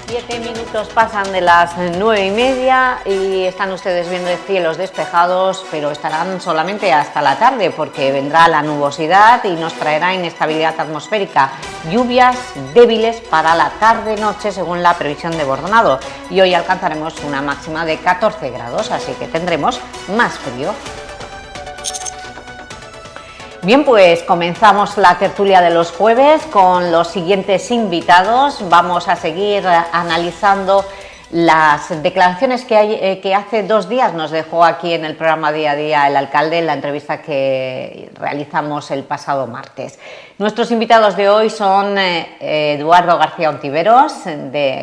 7 minutos pasan de las 9:30 y están ustedes viendo cielos despejados, pero estarán solamente hasta la tarde porque vendrá la nubosidad y nos traerá inestabilidad atmosférica, lluvias débiles para la tarde-noche según la previsión de Bordonado, y hoy alcanzaremos una máxima de 14 grados, así que tendremos más frío. Bien, pues comenzamos la tertulia de los jueves con los siguientes invitados. Vamos a seguir analizando las declaraciones que hace 2 días nos dejó aquí en el programa Día a Día el alcalde en la entrevista que realizamos el pasado martes. Nuestros invitados de hoy son Eduardo García Ontiveros,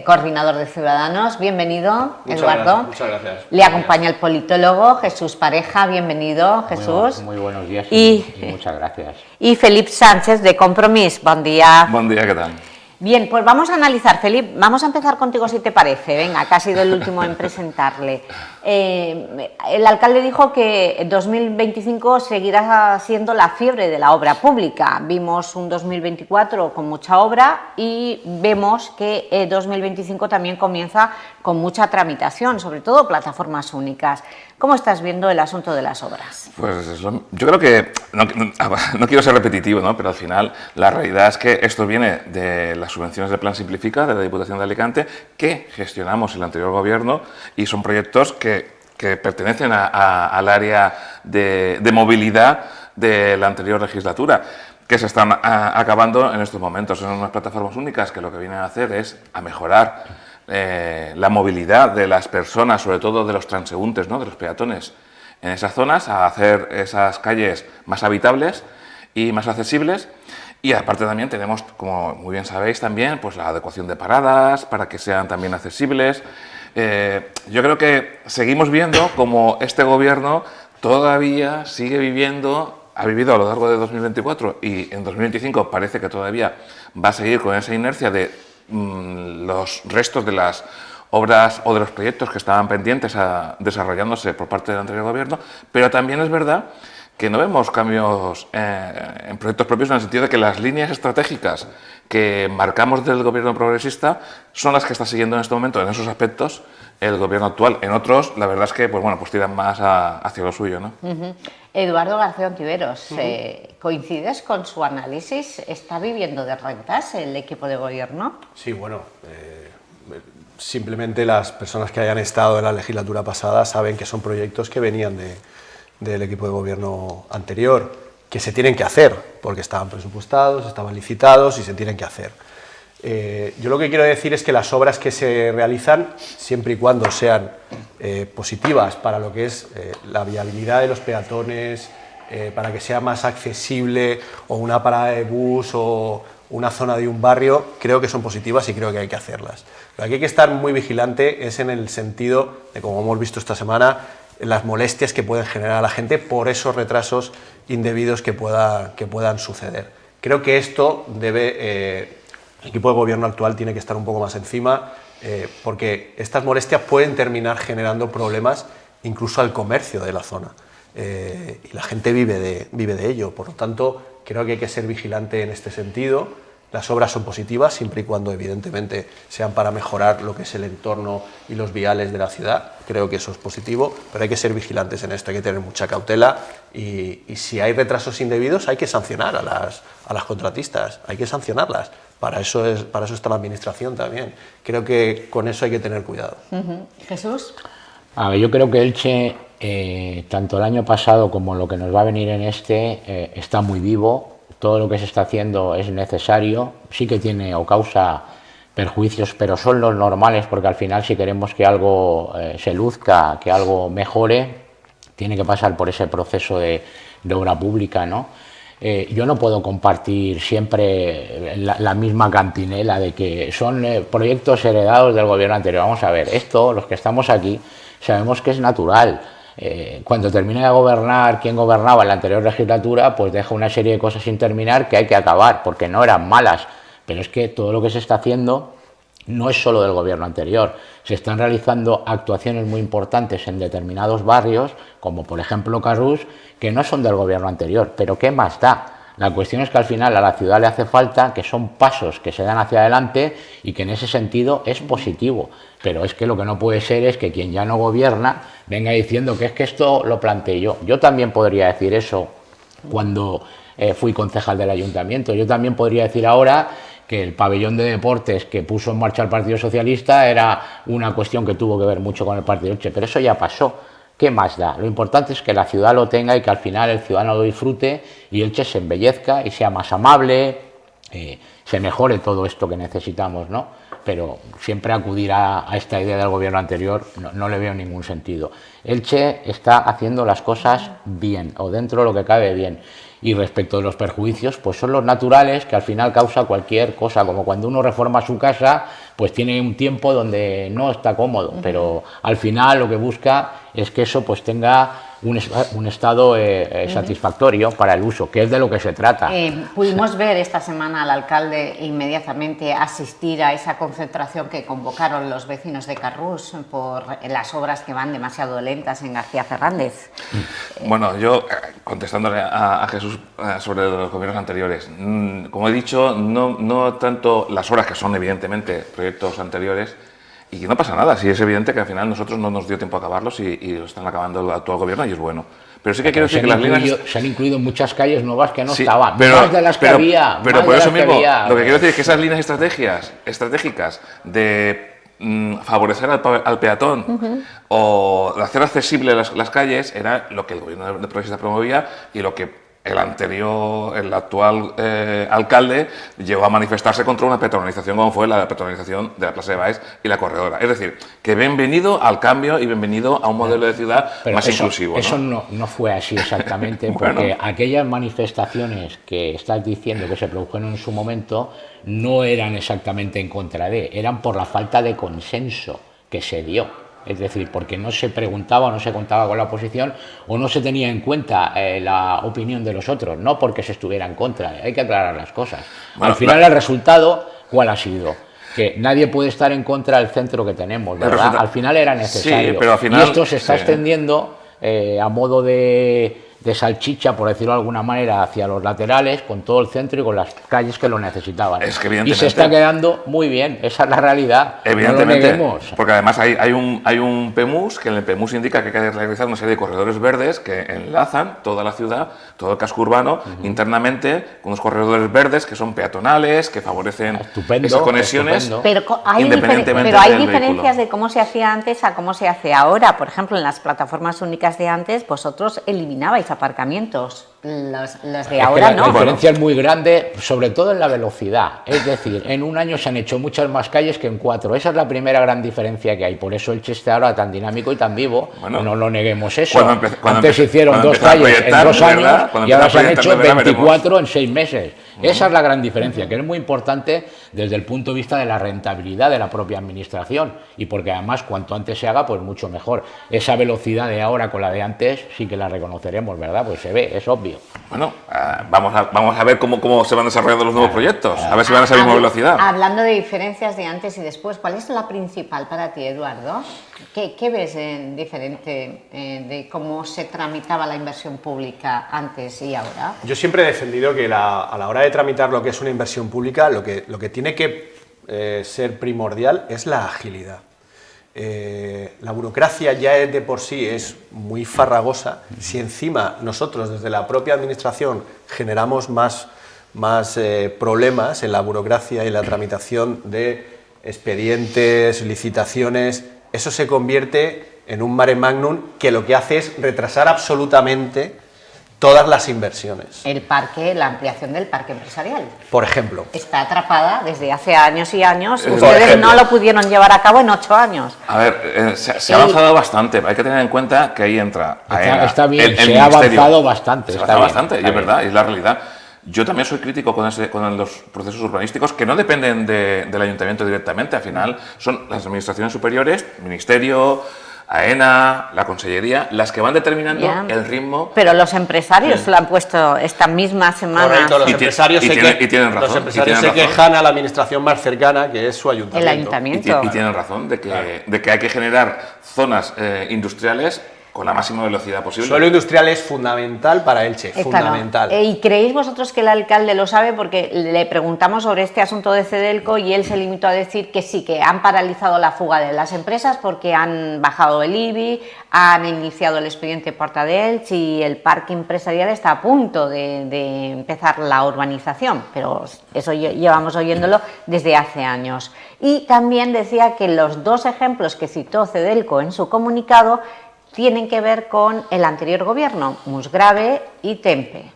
coordinador de Ciudadanos. Bienvenido, Eduardo. Muchas gracias. Le acompaña el politólogo Jesús Pareja. Bienvenido, Jesús. Muy buenos días y muchas gracias. Y Felip Sánchez, de Compromís. Buen día. Buen día, ¿qué tal? Bien, pues vamos a analizar, Felip, vamos a empezar contigo si te parece, venga, que ha sido el último en presentarle. El alcalde dijo que 2025 seguirá siendo la fiebre de la obra pública. Vimos un 2024 con mucha obra y vemos que 2025 también comienza con mucha tramitación, sobre todo plataformas únicas. ¿Cómo estás viendo el asunto de las obras? Pues yo creo que, no quiero ser repetitivo, ¿no? Pero al final la realidad es que esto viene de las subvenciones de Plan Simplifica de la Diputación de Alicante, que gestionamos el anterior gobierno, y son proyectos que pertenecen al área de movilidad de la anterior legislatura, que se están acabando en estos momentos. Son unas plataformas únicas que lo que vienen a hacer es a mejorar la movilidad de las personas, sobre todo de los transeúntes, ¿no? De los peatones en esas zonas, a hacer esas calles más habitables y más accesibles. Y aparte también tenemos, como muy bien sabéis, también pues la adecuación de paradas para que sean también accesibles. Yo creo que seguimos viendo como este gobierno todavía sigue ha vivido a lo largo de 2024 y en 2025 parece que todavía va a seguir con esa inercia de los restos de las obras o de los proyectos que estaban pendientes desarrollándose por parte del anterior gobierno, pero también es verdad que no vemos cambios en proyectos propios, en el sentido de que las líneas estratégicas que marcamos del gobierno progresista son las que está siguiendo en este momento, en esos aspectos, el gobierno actual. En otros, la verdad es que pues tiran más hacia lo suyo, ¿no? Eduardo García Ontiveros, ¿coincides con su análisis? ¿Está viviendo de rentas el equipo de gobierno? Sí, bueno, simplemente las personas que hayan estado en la legislatura pasada saben que son proyectos que venían del equipo de gobierno anterior, que se tienen que hacer, porque estaban presupuestados, estaban licitados y se tienen que hacer. Yo lo que quiero decir es que las obras que se realizan, siempre y cuando sean positivas para lo que es la viabilidad de los peatones, para que sea más accesible, o una parada de bus o una zona de un barrio, creo que son positivas y creo que hay que hacerlas. Lo que hay que estar muy vigilante es en el sentido de, como hemos visto esta semana, las molestias que pueden generar a la gente por esos retrasos indebidos que puedan suceder. Creo que esto el equipo de gobierno actual tiene que estar un poco más encima, porque estas molestias pueden terminar generando problemas incluso al comercio de la zona, y la gente vive de ello. Por lo tanto, creo que hay que ser vigilante en este sentido. Las obras son positivas siempre y cuando evidentemente sean para mejorar lo que es el entorno y los viales de la ciudad. Creo que eso es positivo, pero hay que ser vigilantes en esto, hay que tener mucha cautela y si hay retrasos indebidos hay que sancionar a las contratistas, hay que sancionarlas. Para eso está la administración también. Creo que con eso hay que tener cuidado. Jesús. A ver, yo creo que Elche, tanto el año pasado como lo que nos va a venir en está muy vivo. Todo lo que se está haciendo es necesario, sí que tiene o causa perjuicios, pero son los normales, porque al final si queremos que algo se luzca, que algo mejore, tiene que pasar por ese proceso de obra pública, ¿no? Yo no puedo compartir siempre la misma cantinela de que son proyectos heredados del gobierno anterior. Vamos a ver, los que estamos aquí, sabemos que es natural. Cuando termine de gobernar quien gobernaba en la anterior legislatura, pues deja una serie de cosas sin terminar que hay que acabar, porque no eran malas, pero es que todo lo que se está haciendo no es solo del gobierno anterior. Se están realizando actuaciones muy importantes en determinados barrios, como por ejemplo Carrús, que no son del gobierno anterior, pero ¿qué más da? La cuestión es que al final a la ciudad le hace falta, que son pasos que se dan hacia adelante y que en ese sentido es positivo. Pero es que lo que no puede ser es que quien ya no gobierna venga diciendo que es que esto lo planteé yo. Yo también podría decir eso cuando fui concejal del ayuntamiento. Yo también podría decir ahora que el pabellón de deportes que puso en marcha el Partido Socialista era una cuestión que tuvo que ver mucho con el Partido Elche, pero eso ya pasó. ¿Qué más da? Lo importante es que la ciudad lo tenga y que al final el ciudadano lo disfrute y Elche se embellezca y sea más amable, se mejore todo esto que necesitamos, ¿no? Pero siempre acudir a esta idea del gobierno anterior no le veo ningún sentido. Elche está haciendo las cosas bien, o dentro de lo que cabe bien. Y respecto de los perjuicios, pues son los naturales, que al final causa cualquier cosa, como cuando uno reforma su casa, pues tiene un tiempo donde no está cómodo, pero al final lo que busca es que eso pues tenga un estado satisfactorio para el uso, que es de lo que se trata. Pudimos ver esta semana al alcalde inmediatamente asistir a esa concentración que convocaron los vecinos de Carrús por las obras que van demasiado lentas en García Fernández. Bueno, yo contestándole a Jesús sobre los gobiernos anteriores, como he dicho, no tanto las obras que son evidentemente proyectos anteriores, y que no pasa nada, si es evidente que al final nosotros no nos dio tiempo a acabarlos y lo están acabando el actual gobierno y es bueno. Pero sí que quiero decir que las líneas... Se han incluido muchas calles nuevas que no estaban, pero, más de las que había. Pero por eso mismo, lo que quiero decir es que esas líneas estratégicas de favorecer al peatón o de hacer accesibles las calles era lo que el gobierno de Progresista promovía y lo que el actual alcalde llegó a manifestarse contra una peatonalización como fue la peatonalización de la Plaza de Baix y la Corredora. Es decir, que bienvenido al cambio y bienvenido a un modelo de ciudad más inclusivo, ¿no? Eso no fue así exactamente, Bueno. porque aquellas manifestaciones que estás diciendo que se produjeron en su momento no eran exactamente en contra de, eran por la falta de consenso que se dio. Es decir, porque no se preguntaba o no se contaba con la oposición o no se tenía en cuenta la opinión de los otros, no porque se estuviera en contra. Hay que aclarar las cosas. Bueno, al final el resultado, ¿cuál ha sido? Que nadie puede estar en contra del centro que tenemos, ¿verdad? Al final era necesario. Sí, pero al final, y esto se está extendiendo a modo de salchicha, por decirlo de alguna manera, hacia los laterales, con todo el centro y con las calles que lo necesitaban. Es que evidentemente, y se está quedando muy bien, esa es la realidad. Evidentemente, no lo neguemos. porque además hay un PEMUS, que en el PEMUS indica que hay que realizar una serie de corredores verdes que enlazan toda la ciudad, todo el casco urbano, internamente, con unos corredores verdes que son peatonales, que favorecen esas conexiones, estupendo. Pero hay independientemente diferencias vehículo. de cómo se hacía antes a cómo se hace ahora. Por ejemplo, en las plataformas únicas de antes, vosotros eliminabais aparcamientos. Los de ahora La no. diferencia es muy grande, sobre todo en la velocidad. Es decir, en un año se han hecho muchas más calles que en 4. Esa es la primera gran diferencia que hay. Por eso Elche está ahora tan dinámico y tan vivo. Bueno, no lo neguemos eso. Antes se hicieron 2 calles en 2 años y ahora se han hecho 24 en 6 meses. Esa es la gran diferencia, que es muy importante desde el punto de vista de la rentabilidad de la propia administración y porque además cuanto antes se haga, pues mucho mejor. Esa velocidad de ahora con la de antes sí que la reconoceremos, ¿verdad? Pues se ve, es obvio. Bueno, vamos a ver cómo se van desarrollando los nuevos proyectos, a ver si van a esa misma velocidad. Hablando de diferencias de antes y después, ¿cuál es la principal para ti, Eduardo? ¿Qué ves en diferente de cómo se tramitaba la inversión pública antes y ahora? Yo siempre he defendido que a la hora de tramitar lo que es una inversión pública, lo que tiene que ser primordial es la agilidad. La burocracia ya de por sí es muy farragosa. Si encima nosotros desde la propia administración generamos más problemas en la burocracia y la tramitación de expedientes, licitaciones, eso se convierte en un mare magnum que lo que hace es retrasar absolutamente todas las inversiones. La ampliación del parque empresarial. Por ejemplo. Está atrapada desde hace años y años. Por Ustedes ejemplo. no lo pudieron llevar a cabo en 8 años. A ver, se ha avanzado bastante, hay que tener en cuenta que ahí entra Está bien, el se ha ministerio. avanzado bastante. Se ha está avanzado bien, bastante, y es verdad, es la realidad. Yo también soy crítico con los procesos urbanísticos que no dependen del ayuntamiento directamente, al final son las administraciones superiores, ministerio, AENA, la Consellería, las que van determinando el ritmo. Pero los empresarios lo han puesto esta misma semana. Correcto, los empresarios tienen razón, los empresarios se quejan a la administración más cercana, que es su ayuntamiento. El ayuntamiento. Y tienen razón de que hay que generar zonas industriales con la máxima velocidad posible. Suelo industrial es fundamental para Elche, fundamental. Claro. ¿Y creéis vosotros que el alcalde lo sabe? Porque le preguntamos sobre este asunto de Cedelco y él se limitó a decir que sí, que han paralizado la fuga de las empresas porque han bajado el IBI, han iniciado el expediente Porta de Elche y el parque empresarial está a punto de empezar la urbanización, pero eso llevamos oyéndolo desde hace años. Y también decía que los dos ejemplos que citó Cedelco en su comunicado tienen que ver con el anterior gobierno, Musgrave y Tempe.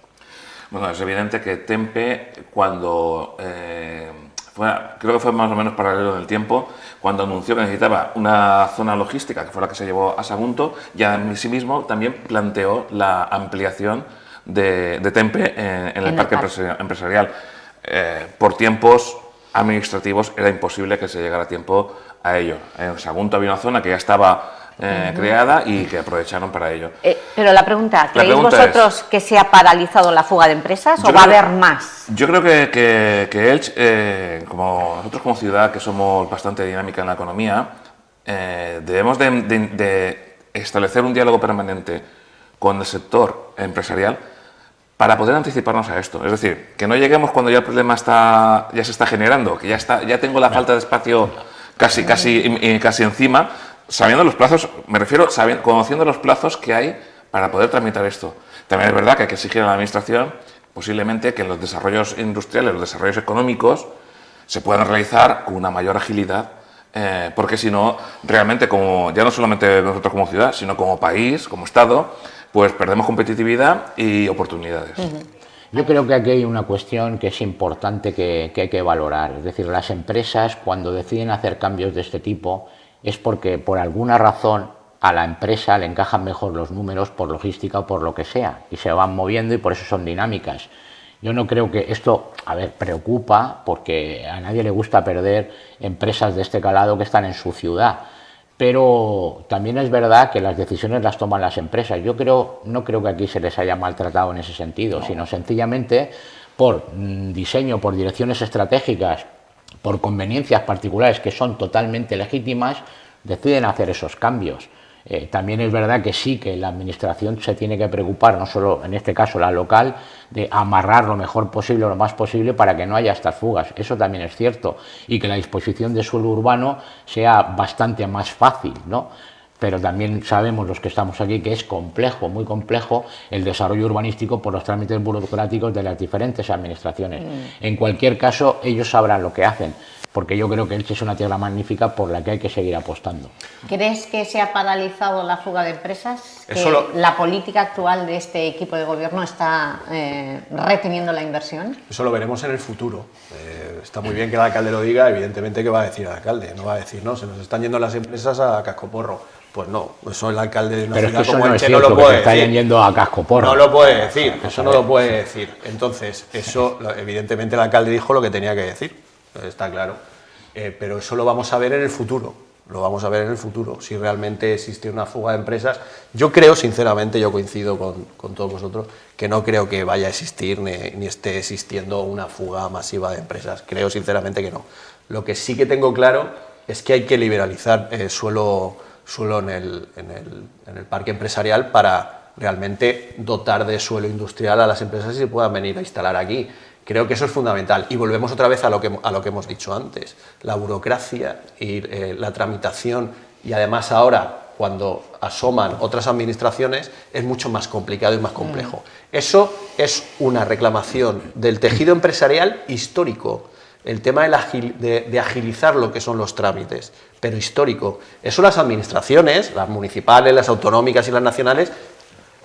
Bueno, es evidente que Tempe, cuando creo que fue más o menos paralelo en el tiempo, cuando anunció que necesitaba una zona logística, que fue la que se llevó a Sagunto, ya en sí mismo también planteó la ampliación de Tempe en el parque empresarial. Por tiempos administrativos era imposible que se llegara a tiempo a ello. En Sagunto había una zona que ya estaba creada y que aprovecharon para ello. Pero la pregunta, ¿creéis vosotros que se ha paralizado la fuga de empresas o va a haber más? Yo creo que Elche, como nosotros como ciudad, que somos bastante dinámica en la economía, debemos de establecer un diálogo permanente con el sector empresarial para poder anticiparnos a esto. Es decir, que no lleguemos cuando ya el problema ya se está generando, que ya tengo la falta de espacio casi encima, sabiendo los plazos, me refiero, conociendo los plazos que hay para poder tramitar esto. También es verdad que hay que exigir a la Administración, posiblemente, que los desarrollos industriales, los desarrollos económicos, se puedan realizar con una mayor agilidad, porque si no, realmente, ya no solamente nosotros como ciudad, sino como país, como Estado, pues perdemos competitividad y oportunidades. Yo creo que aquí hay una cuestión que es importante que hay que valorar. Es decir, las empresas, cuando deciden hacer cambios de este tipo, es porque por alguna razón a la empresa le encajan mejor los números por logística o por lo que sea, y se van moviendo y por eso son dinámicas. Yo no creo que esto, preocupa, porque a nadie le gusta perder empresas de este calado que están en su ciudad, pero también es verdad que las decisiones las toman las empresas. Yo no creo que aquí se les haya maltratado en ese sentido, sino sencillamente por diseño, por direcciones estratégicas, por conveniencias particulares que son totalmente legítimas, deciden hacer esos cambios. También es verdad que sí, que la Administración se tiene que preocupar, no solo en este caso la local, de amarrar lo mejor posible, lo más posible, para que no haya estas fugas. Eso también es cierto. Y que la disposición de suelo urbano sea bastante más fácil, ¿no? Pero también sabemos los que estamos aquí que es complejo, muy complejo, el desarrollo urbanístico por los trámites burocráticos de las diferentes administraciones. En cualquier caso, ellos sabrán lo que hacen, porque yo creo que Elche es una tierra magnífica por la que hay que seguir apostando. ¿Crees que se ha paralizado la fuga de empresas? ¿Que la política actual de este equipo de gobierno está reteniendo la inversión? Eso lo veremos en el futuro. Está muy bien que el alcalde lo diga, evidentemente que va a decir el alcalde, no va a decir, no, se nos están yendo las empresas a cascoporro. Pues no, eso el alcalde de una ciudad como Elche no lo puede decir. Están yendo a cascoporro. No lo puede decir, eso no lo puede decir. Entonces, eso, evidentemente el alcalde dijo lo que tenía que decir, está claro. Pero eso lo vamos a ver en el futuro, si realmente existe una fuga de empresas. Yo creo, sinceramente, yo coincido con todos vosotros, que no creo que vaya a existir ni esté existiendo una fuga masiva de empresas. Creo, sinceramente, que no. Lo que sí que tengo claro es que hay que liberalizar suelo en el parque empresarial para realmente dotar de suelo industrial a las empresas y se puedan venir a instalar aquí. Creo que eso es fundamental y volvemos otra vez a lo que hemos dicho antes, la burocracia y la tramitación, y además ahora cuando asoman otras administraciones es mucho más complicado y más complejo. Eso es una reclamación del tejido empresarial histórico. El tema de agilizar lo que son los trámites, pero histórico. Eso las administraciones, las municipales, las autonómicas y las nacionales,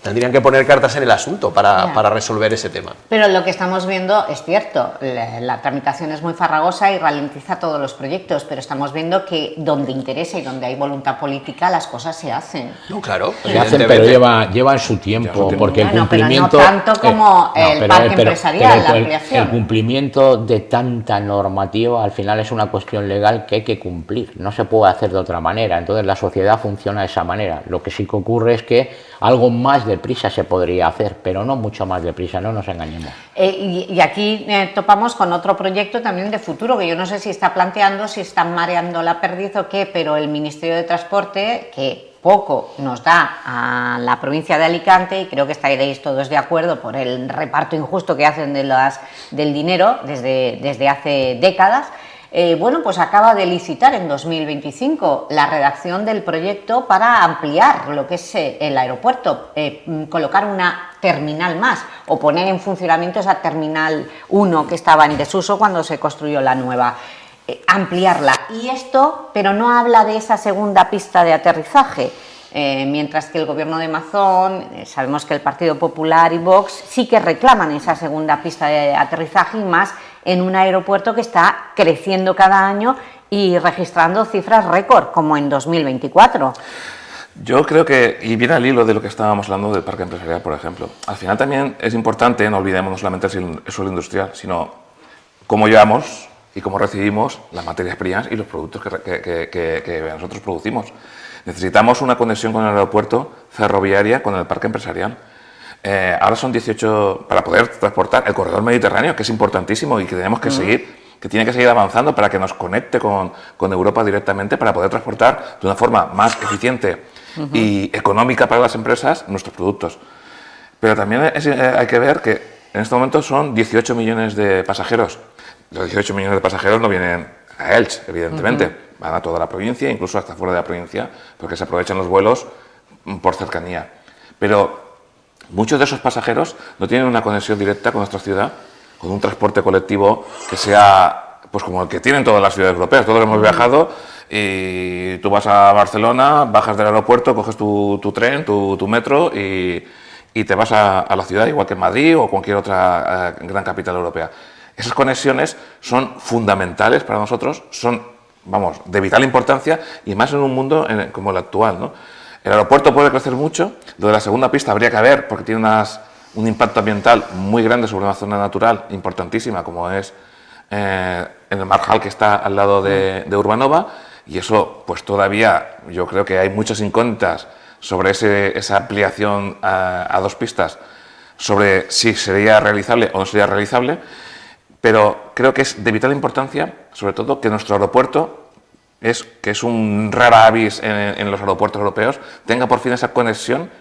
tendrían que poner cartas en el asunto para resolver ese tema. Pero lo que estamos viendo es cierto, la tramitación es muy farragosa y ralentiza todos los proyectos, pero estamos viendo que donde interesa y donde hay voluntad política las cosas se hacen. No, claro, se hacen, pero llevan su tiempo, porque el cumplimiento... Pero no tanto como el parque empresarial, la ampliación. El cumplimiento de tanta normativa al final es una cuestión legal que hay que cumplir, no se puede hacer de otra manera, entonces la sociedad funciona de esa manera. Lo que sí que ocurre es que algo más deprisa se podría hacer, pero no mucho más deprisa, no nos engañemos. Y aquí topamos con otro proyecto también de futuro, que yo no sé si está planteando, si están mareando la perdiz o qué, pero el Ministerio de Transporte, que poco nos da a la provincia de Alicante, y creo que estaréis todos de acuerdo por el reparto injusto que hacen del dinero desde hace décadas. Bueno, pues acaba de licitar en 2025 la redacción del proyecto para ampliar lo que es el aeropuerto, colocar una terminal más o poner en funcionamiento esa terminal 1 que estaba en desuso cuando se construyó la nueva. Ampliarla. Y esto, pero no habla de esa segunda pista de aterrizaje. Mientras que el gobierno de Mazón, sabemos que el Partido Popular y Vox sí que reclaman esa segunda pista de aterrizaje, y más en un aeropuerto que está creciendo cada año y registrando cifras récord, como en 2024. Yo creo que, y viene al hilo de lo que estábamos hablando del parque empresarial, por ejemplo, al final también es importante, no olvidemos no solamente el suelo industrial, sino cómo llevamos y cómo recibimos las materias primas y los productos que nosotros producimos. Necesitamos una conexión con el aeropuerto ferroviaria, con el parque empresarial. Ahora son 18 para poder transportar el corredor mediterráneo, que es importantísimo y que tenemos que seguir, que tiene que seguir avanzando para que nos conecte con Europa directamente, para poder transportar de una forma más eficiente y económica para las empresas nuestros productos. Pero también hay que ver que en este momento son 18 millones de pasajeros. Los 18 millones de pasajeros no vienen a Elche, evidentemente, van a toda la provincia, incluso hasta fuera de la provincia, porque se aprovechan los vuelos por cercanía. Pero muchos de esos pasajeros no tienen una conexión directa con nuestra ciudad, con un transporte colectivo que sea pues como el que tienen todas las ciudades europeas. Todos hemos viajado y tú vas a Barcelona, bajas del aeropuerto, coges tu tren, tu metro y te vas a la ciudad, igual que en Madrid o cualquier otra gran capital europea. Esas conexiones son fundamentales para nosotros, son, vamos, de vital importancia, y más en un mundo como el actual, ¿no? El aeropuerto puede crecer mucho, lo de la segunda pista habría que ver, porque tiene un impacto ambiental muy grande sobre una zona natural importantísima, como es en el Marjal, que está al lado de Urbanova, y eso pues todavía yo creo que hay muchas incógnitas sobre esa ampliación a 2 pistas, sobre si sería realizable o no sería realizable. Pero creo que es de vital importancia, sobre todo, que nuestro aeropuerto, que es un rara avis en los aeropuertos europeos, tenga por fin esa conexión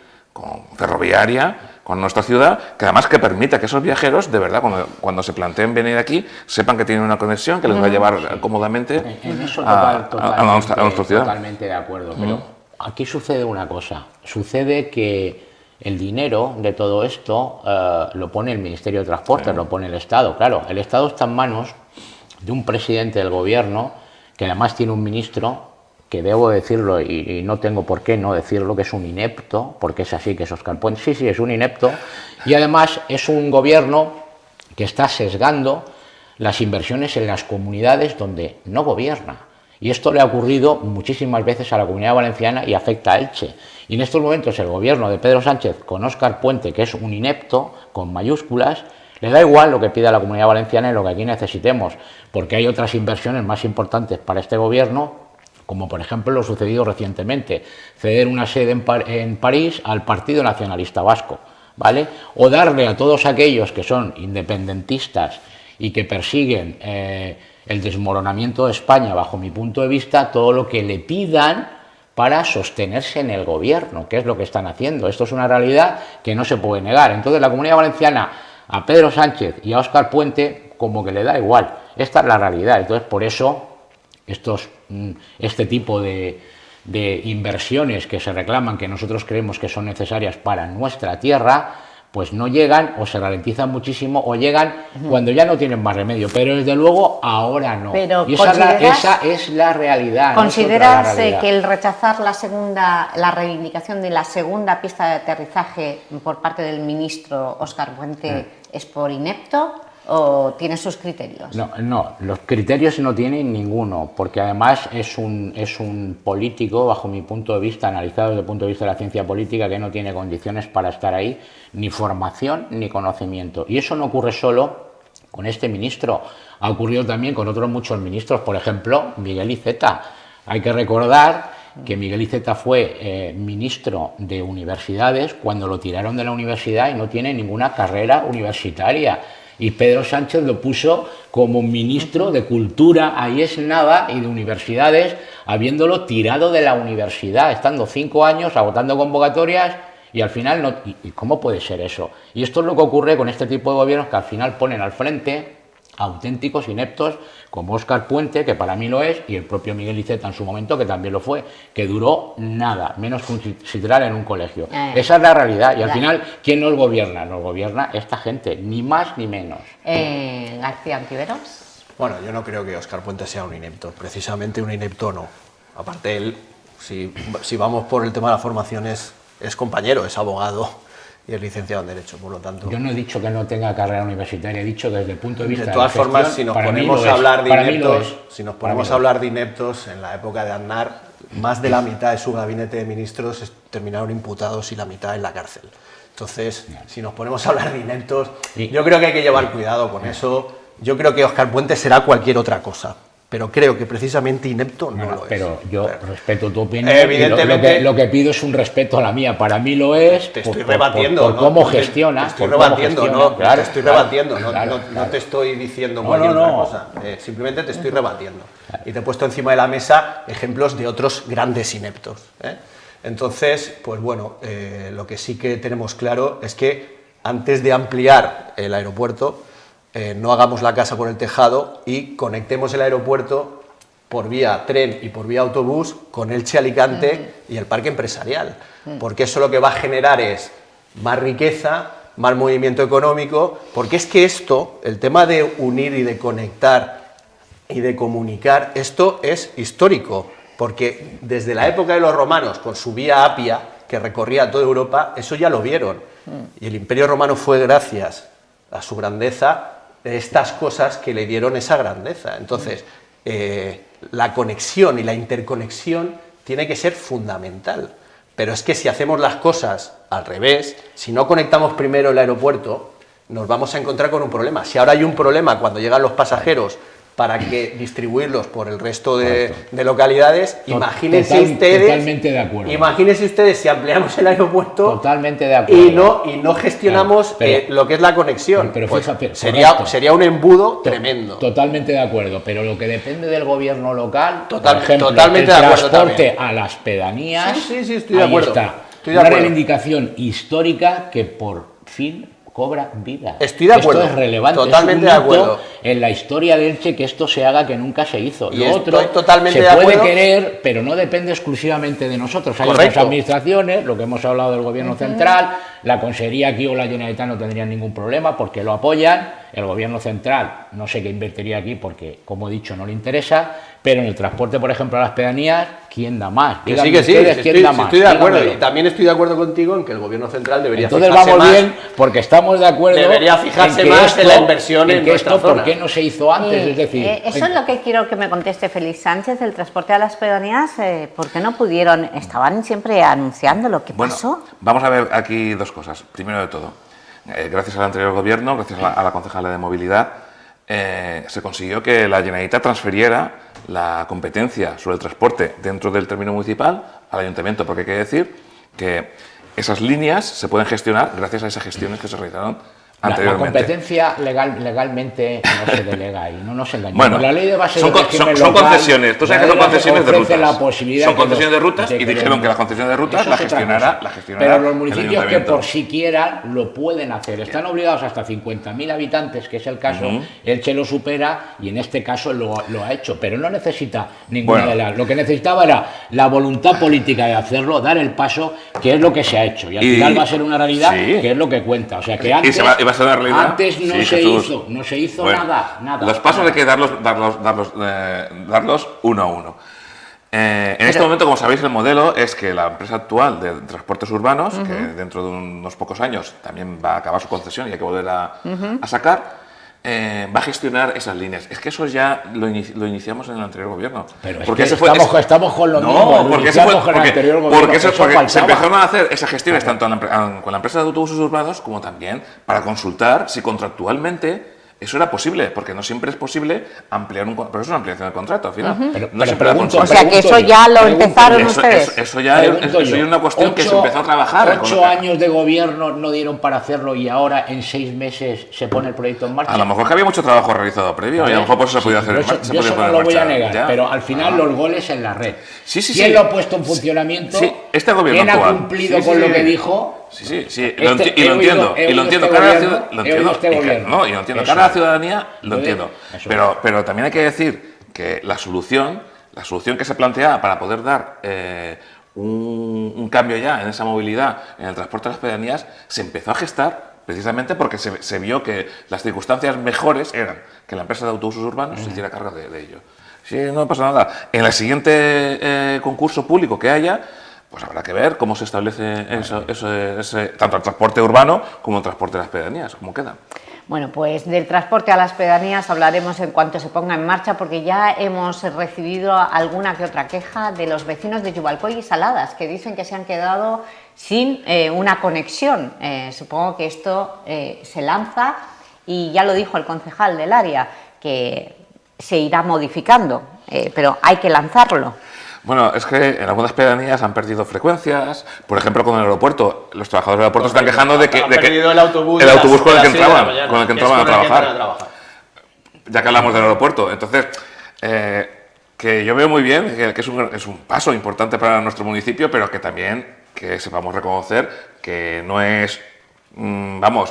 ferroviaria con nuestra ciudad, que además que permita que esos viajeros, de verdad, cuando se planteen venir aquí, sepan que tienen una conexión que les va a llevar cómodamente en eso a nuestra ciudad. Totalmente de acuerdo, pero aquí sucede una cosa, sucede que el dinero de todo esto lo pone el Ministerio de Transportes, lo pone el Estado. Claro, el Estado está en manos de un presidente del gobierno que además tiene un ministro que, debo decirlo y no tengo por qué no decirlo, que es un inepto, porque es así, que es Óscar Puente. Sí, es un inepto, y además es un gobierno que está sesgando las inversiones en las comunidades donde no gobierna. Y esto le ha ocurrido muchísimas veces a la Comunidad Valenciana y afecta a Elche. Y en estos momentos el gobierno de Pedro Sánchez, con Óscar Puente, que es un inepto, con mayúsculas, le da igual lo que pida la Comunidad Valenciana y lo que aquí necesitemos, porque hay otras inversiones más importantes para este gobierno, como por ejemplo lo sucedido recientemente, ceder una sede en París al Partido Nacionalista Vasco, ¿vale? O darle a todos aquellos que son independentistas y que persiguen el desmoronamiento de España, bajo mi punto de vista, todo lo que le pidan para sostenerse en el gobierno, que es lo que están haciendo. Esto es una realidad que no se puede negar. Entonces la Comunidad Valenciana, a Pedro Sánchez y a Óscar Puente, como que le da igual. Esta es la realidad. Entonces por eso este tipo de inversiones que se reclaman, que nosotros creemos que son necesarias para nuestra tierra, pues no llegan, o se ralentizan muchísimo, o llegan cuando ya no tienen más remedio, pero desde luego ahora no. Pero y esa es la realidad. ¿Consideras que el rechazar la reivindicación de la segunda pista de aterrizaje por parte del ministro Óscar Puente es por inepto o tiene sus criterios? No, los criterios no tienen ninguno, porque además es un político, bajo mi punto de vista, analizado desde el punto de vista de la ciencia política, que no tiene condiciones para estar ahí, ni formación ni conocimiento. Y eso no ocurre solo con este ministro, ha ocurrido también con otros muchos ministros, por ejemplo, Miguel Iceta. Hay que recordar que Miguel Iceta fue ministro de Universidades cuando lo tiraron de la universidad y no tiene ninguna carrera universitaria. y Pedro Sánchez lo puso como ministro de Cultura, ahí es nada, y de Universidades, habiéndolo tirado de la universidad, estando 5 años agotando convocatorias y al final no. ¿Y cómo puede ser eso? Y esto es lo que ocurre con este tipo de gobiernos que al final ponen al frente auténticos ineptos como Óscar Puente, que para mí lo es, y el propio Miguel Iceta en su momento, que también lo fue, que duró nada, menos que un sidral en un colegio. Esa es la realidad. Y al final, ¿quién nos gobierna? Nos gobierna esta gente, ni más ni menos. García Ontiveros. Bueno, yo no creo que Óscar Puente sea un inepto, precisamente un inepto no. Aparte él, si vamos por el tema de la formación, es compañero, es abogado y es licenciado en Derecho, por lo tanto... Yo no he dicho que no tenga carrera universitaria, he dicho que desde el punto de vista de todas de la formas, gestión, si nos para ponemos mí a lo hablar es. de Para mí lo ineptos, es. si nos ponemos a hablar de ineptos, en la época de Aznar, más de la mitad de su gabinete de ministros terminaron imputados y la mitad en la cárcel. Entonces, si nos ponemos a hablar de ineptos, yo creo que hay que llevar cuidado con eso. Yo creo que Óscar Puente será cualquier otra cosa, pero creo que precisamente inepto no lo es. Pero yo respeto tu opinión. Evidentemente, lo que pido es un respeto a la mía. Para mí lo es. Te estoy rebatiendo. Por cómo gestiona. Te estoy rebatiendo, no. Claro, te estoy rebatiendo. Claro. No te estoy diciendo cualquier otra cosa. Simplemente te estoy rebatiendo. Y te he puesto encima de la mesa ejemplos de otros grandes ineptos. Entonces, pues bueno, lo que sí que tenemos claro es que antes de ampliar el aeropuerto, no hagamos la casa por el tejado y conectemos el aeropuerto por vía tren y por vía autobús con Elche-Alicante y el parque empresarial, porque eso lo que va a generar es más riqueza, más movimiento económico, porque es que esto, el tema de unir y de conectar y de comunicar, esto es histórico, porque desde la época de los romanos, con su vía Apia, que recorría toda Europa, eso ya lo vieron, y el Imperio Romano fue gracias a su grandeza de estas cosas que le dieron esa grandeza. Entonces, la conexión y la interconexión tiene que ser fundamental. Pero es que si hacemos las cosas al revés, si no conectamos primero el aeropuerto, nos vamos a encontrar con un problema. Si ahora hay un problema cuando llegan los pasajeros para que distribuirlos por el resto de localidades, imagínense ustedes, totalmente de acuerdo. Imagínense ustedes si ampliamos el aeropuerto totalmente de acuerdo. y no gestionamos lo que es la conexión. Pero pues fíjate, sería un embudo tremendo. Totalmente de acuerdo, pero lo que depende del gobierno local, por ejemplo, totalmente el de acuerdo transporte también. a las pedanías, Sí, estoy de acuerdo. Está. Estoy de Una acuerdo. reivindicación histórica que por fin cobra vida. Estoy de acuerdo. Esto es relevante, Totalmente es de un hito acuerdo. en la historia de Elche que esto se haga que nunca se hizo. Y Lo otro estoy totalmente se de puede acuerdo. querer, pero no depende exclusivamente de nosotros. Hay Correcto. otras administraciones, lo que hemos hablado del gobierno central, la Consejería aquí o la Generalitat no tendrían ningún problema porque lo apoyan. El gobierno central no sé qué invertiría aquí porque, como he dicho, no le interesa, pero en el transporte, por ejemplo, a las pedanías, ¿quién da más? Que Díganme sí, que sí, ustedes, ¿quién da más? estoy de acuerdo. Díganmelo. Y también estoy de acuerdo contigo en que el gobierno central debería Entonces fijarse vamos más. bien, porque estamos de acuerdo. Debería fijarse que más en la inversión en que nuestra esto, ¿por zona. qué no se hizo antes? Es decir, eso es lo que quiero que me conteste Félix Sánchez, el transporte a las pedanías, ¿por qué no pudieron? Estaban siempre anunciando lo que pasó. Vamos a ver aquí dos cosas. Primero de todo, gracias al anterior gobierno, gracias a la concejala de movilidad, se consiguió que la Generalitat transfiriera la competencia sobre el transporte dentro del término municipal al ayuntamiento, porque hay que decir que esas líneas se pueden gestionar gracias a esas gestiones que se realizaron la anteriormente. competencia legalmente no se delega y no nos engañemos. Bueno, La ley de base son, de régimen son local, concesiones, tú sabes que son concesiones de ofrece rutas. la posibilidad Son que concesiones de rutas de y dijeron que las concesiones de rutas Eso la es otra gestionará cosa. el Pero los municipios que ayuntamiento. por siquiera lo pueden hacer, están obligados hasta 50.000 habitantes, que es el caso, Elche lo supera y en este caso lo ha hecho, pero no necesita ninguna de las. Lo que necesitaba era la voluntad política de hacerlo, dar el paso, que es lo que se ha hecho y al final va a ser una realidad, sí. que es lo que cuenta. O sea que antes, y va a ser una realidad. antes no Sí, se Jesús. hizo, no se hizo Bueno, nada. Los pasos hay que darlos uno a uno. En este momento, como sabéis, el modelo es que la empresa actual de transportes urbanos, que dentro de unos pocos años también va a acabar su concesión y hay que volver a sacar, va a gestionar esas líneas. Es que eso ya lo iniciamos en el anterior gobierno. Pero es porque que ese fue, estamos con lo mismo. no, lo porque, iniciamos ese fue, con el anterior gobierno, porque eso se faltaba. empezaron a hacer esas gestiones tanto con la empresa de autobuses urbanos como también para consultar si contractualmente eso era posible, porque no siempre es posible ampliar un contrato, pero es una ampliación del contrato al final. Pero siempre pregunto, la O sea que eso ya lo empezaron ustedes. eso ya es una cuestión que se empezó a trabajar. 8 años de gobierno no dieron para hacerlo y ahora en 6 meses se pone el proyecto en marcha. A lo mejor que había mucho trabajo realizado previo y a lo mejor por eso se podía hacer en marcha. Yo eso no lo voy a negar, pero al final los goles en la red. ¿Quién lo ha puesto en funcionamiento? Sí, este gobierno ¿Quién actual ha cumplido con lo que dijo? Sí. Y lo entiendo. Y lo entiendo. Cara a la ciudadanía, lo entiendo. Pero también hay que decir que la solución que se planteaba para poder dar un cambio ya en esa movilidad, en el transporte de las pedanías, se empezó a gestar precisamente porque se vio que las circunstancias mejores eran que la empresa de autobuses urbanos se hiciera cargo de ello. Sí, no pasa nada. En el siguiente concurso público que haya, pues habrá que ver cómo se establece tanto el transporte urbano como el transporte de las pedanías, cómo queda. Bueno, pues del transporte a las pedanías hablaremos en cuanto se ponga en marcha, porque ya hemos recibido alguna que otra queja de los vecinos de Yubalcoy y Saladas, que dicen que se han quedado sin una conexión. Supongo que esto se lanza y ya lo dijo el concejal del área, que se irá modificando, pero hay que lanzarlo. Bueno, es que en algunas pedanías han perdido frecuencias. Por ejemplo, con el aeropuerto, los trabajadores del aeropuerto están quejando de que el autobús con el que entraban a trabajar. Ya que hablamos del aeropuerto, entonces que yo veo muy bien que es un paso importante para nuestro municipio, pero que también que sepamos reconocer que no es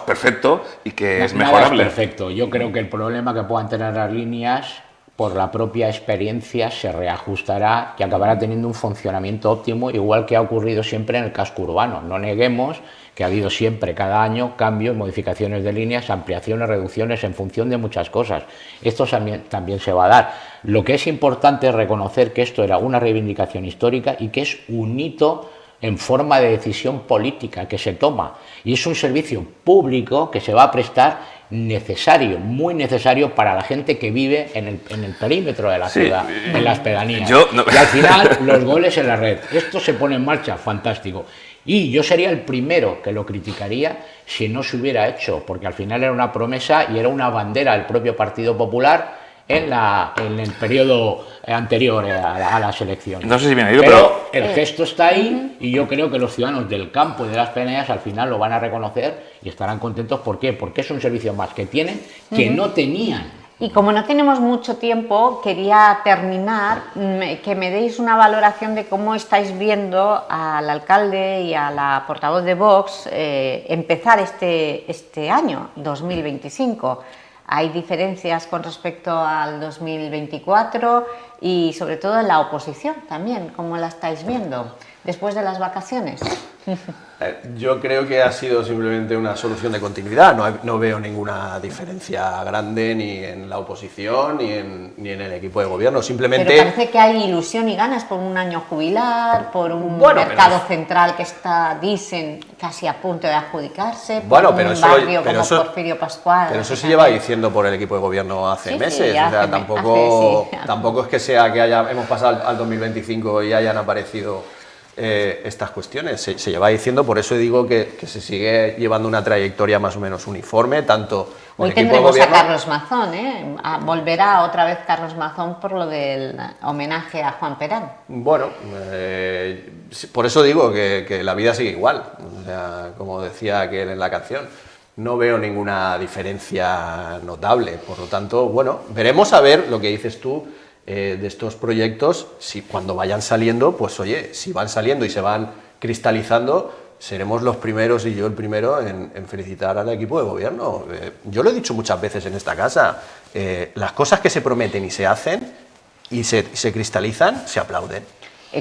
perfecto y que es mejorable. Nada es perfecto. Yo creo que el problema que puedan tener las líneas, por la propia experiencia, se reajustará y acabará teniendo un funcionamiento óptimo, igual que ha ocurrido siempre en el casco urbano. No neguemos que ha habido siempre, cada año, cambios, modificaciones de líneas, ampliaciones, reducciones, en función de muchas cosas. Esto también se va a dar. Lo que es importante es reconocer que esto era una reivindicación histórica y que es un hito en forma de decisión política que se toma. Y es un servicio público que se va a prestar necesario, muy necesario para la gente que vive en el perímetro de la ciudad, en las pedanías. Y al final, los goles en la red. Esto se pone en marcha, fantástico. Y yo sería el primero que lo criticaría si no se hubiera hecho, porque al final era una promesa y era una bandera del propio Partido Popular en el periodo anterior a las elecciones. No sé si bien ha ido, pero el gesto está ahí y yo creo que los ciudadanos del campo y de las pedanías al final lo van a reconocer y estarán contentos. ¿Por qué? Porque es un servicio más que tienen, que no tenían. Y como no tenemos mucho tiempo, quería terminar, que me deis una valoración de cómo estáis viendo al alcalde y a la portavoz de Vox empezar este año, 2025. Hay diferencias con respecto al 2024 y sobre todo en la oposición también, ¿cómo la estáis viendo después de las vacaciones? Yo creo que ha sido simplemente una solución de continuidad, no veo ninguna diferencia grande ni en la oposición ni en el equipo de gobierno, simplemente... Pero parece que hay ilusión y ganas por un año jubilar, por un mercado central que está, dicen, casi a punto de adjudicarse, por un barrio como Porfirio Pascual... Pero eso se lleva diciendo por el equipo de gobierno hace meses, o sea, tampoco es que sea que hemos pasado al 2025 y hayan aparecido... estas cuestiones se lleva diciendo, por eso digo que se sigue llevando una trayectoria más o menos uniforme, tanto con hoy el equipo de tendremos gobierno... a Carlos Mazón, volverá otra vez Carlos Mazón por lo del homenaje a Juan Perán. Bueno, por eso digo que la vida sigue igual, o sea, como decía aquel en la canción, no veo ninguna diferencia notable, por lo tanto, bueno, veremos a ver lo que dices tú, de estos proyectos, si cuando vayan saliendo, pues oye, si van saliendo y se van cristalizando, seremos los primeros y yo el primero en felicitar al equipo de gobierno. Yo lo he dicho muchas veces en esta casa, las cosas que se prometen y se hacen y se cristalizan, se aplauden.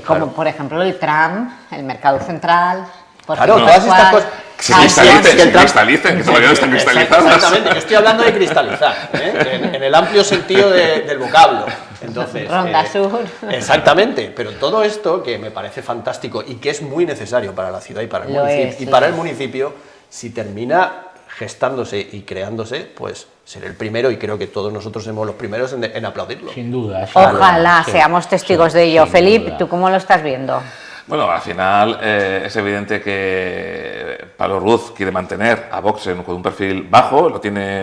Como por ejemplo el tram, el mercado central... Claro, todas estas cosas... Que cristalicen, que todavía no están cristalizadas. Exactamente, yo estoy hablando de cristalizar, en el amplio sentido del vocablo. Entonces, Ronda Sur. Exactamente, pero todo esto que me parece fantástico y que es muy necesario para la ciudad y para el municipio, si termina gestándose y creándose, pues seré el primero y creo que todos nosotros somos los primeros en aplaudirlo. Sin duda. Ojalá seamos testigos de ello. Felipe, ¿tú cómo lo estás viendo? Bueno, al final es evidente que Pablo Ruz quiere mantener a Vox con un perfil bajo,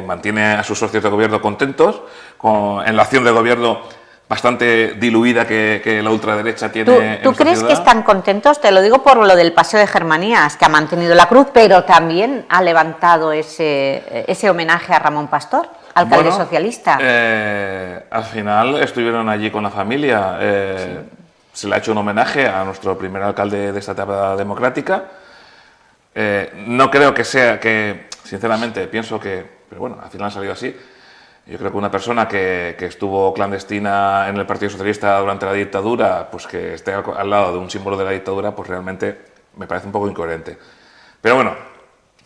mantiene a sus socios de gobierno contentos, en la acción de gobierno bastante diluida que la ultraderecha tiene. ¿Tú crees que están contentos? Te lo digo por lo del Paseo de Germanías, que ha mantenido la cruz, pero también ha levantado ese homenaje a Ramón Pastor, alcalde socialista. Al final estuvieron allí con la familia. Se le ha hecho un homenaje a nuestro primer alcalde de esta etapa democrática. No creo sinceramente, pienso pero bueno, al final ha salido así. Yo creo que una persona que estuvo clandestina en el Partido Socialista durante la dictadura, pues que esté al lado de un símbolo de la dictadura, pues realmente me parece un poco incoherente. Pero bueno,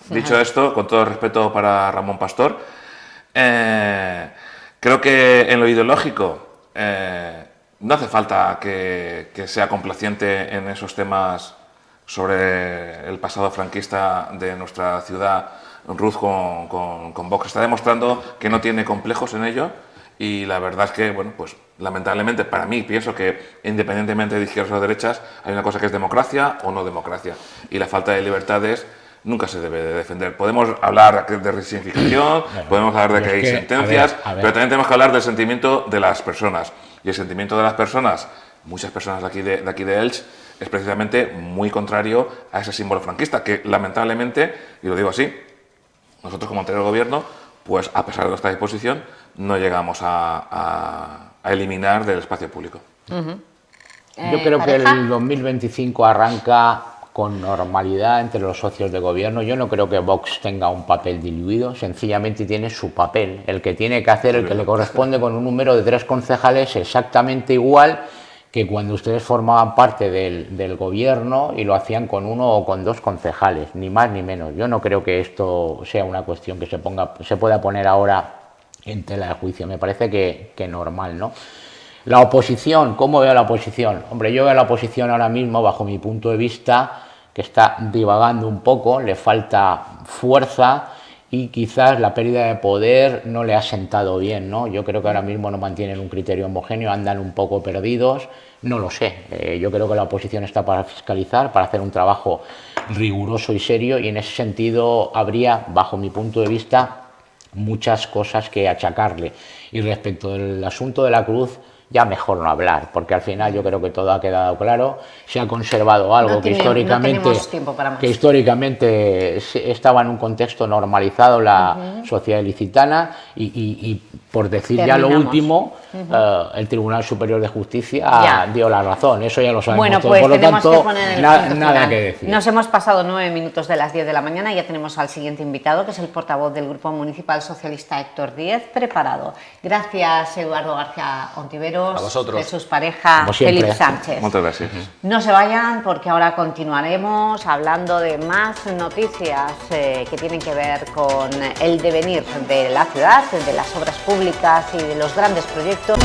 dicho esto, con todo el respeto para Ramón Pastor, creo que en lo ideológico no hace falta que sea complaciente en esos temas sobre el pasado franquista de nuestra ciudad. Ruz con Vox está demostrando que no tiene complejos en ello, y la verdad es que, bueno, pues lamentablemente para mí, pienso que independientemente de izquierdas o derechas, hay una cosa que es democracia o no democracia, y la falta de libertades nunca se debe de defender. Podemos hablar de resignificación, podemos hablar de que hay sentencias, pero también tenemos que hablar del sentimiento de las personas, y el sentimiento de las personas, muchas personas de aquí de Elche, es precisamente muy contrario a ese símbolo franquista, que lamentablemente, y lo digo así, nosotros como anterior gobierno, pues a pesar de nuestra disposición, no llegamos a eliminar del espacio público. Yo creo que el 2025 arranca con normalidad entre los socios de gobierno. Yo no creo que Vox tenga un papel diluido, sencillamente tiene su papel, el que tiene que hacer, el que le corresponde, con un número de 3 concejales exactamente igual que cuando ustedes formaban parte del gobierno y lo hacían con 1 o con 2 concejales, ni más ni menos. Yo no creo que esto sea una cuestión que se pueda poner ahora en tela de juicio. Me parece que normal, ¿no? La oposición, ¿cómo veo la oposición? Hombre, yo veo la oposición ahora mismo, bajo mi punto de vista, que está divagando un poco, le falta fuerza, y quizás la pérdida de poder no le ha sentado bien, ¿no? Yo creo que ahora mismo no mantienen un criterio homogéneo, andan un poco perdidos, no lo sé. Yo creo que la oposición está para fiscalizar, para hacer un trabajo riguroso y serio, y en ese sentido habría, bajo mi punto de vista, muchas cosas que achacarle. Y respecto del asunto de la cruz, ya mejor no hablar, porque al final yo creo que todo ha quedado claro. Se ha conservado algo que históricamente estaba en un contexto normalizado, la sociedad ilicitana, y por decir ya lo último, el Tribunal Superior de Justicia dio la razón, eso ya lo sabemos todos. Pues por lo tanto, que poner nada que decir. Nos hemos pasado 9 minutos de las 10 de la mañana y ya tenemos al siguiente invitado, que es el portavoz del Grupo Municipal Socialista, Héctor Díez, preparado. Gracias, Eduardo García Ontiveros, a vosotros, de sus parejas, Felipe Sánchez. Muchas gracias. No se vayan, porque ahora continuaremos hablando de más noticias que tienen que ver con el devenir de la ciudad, de las obras públicas y de los grandes proyectos.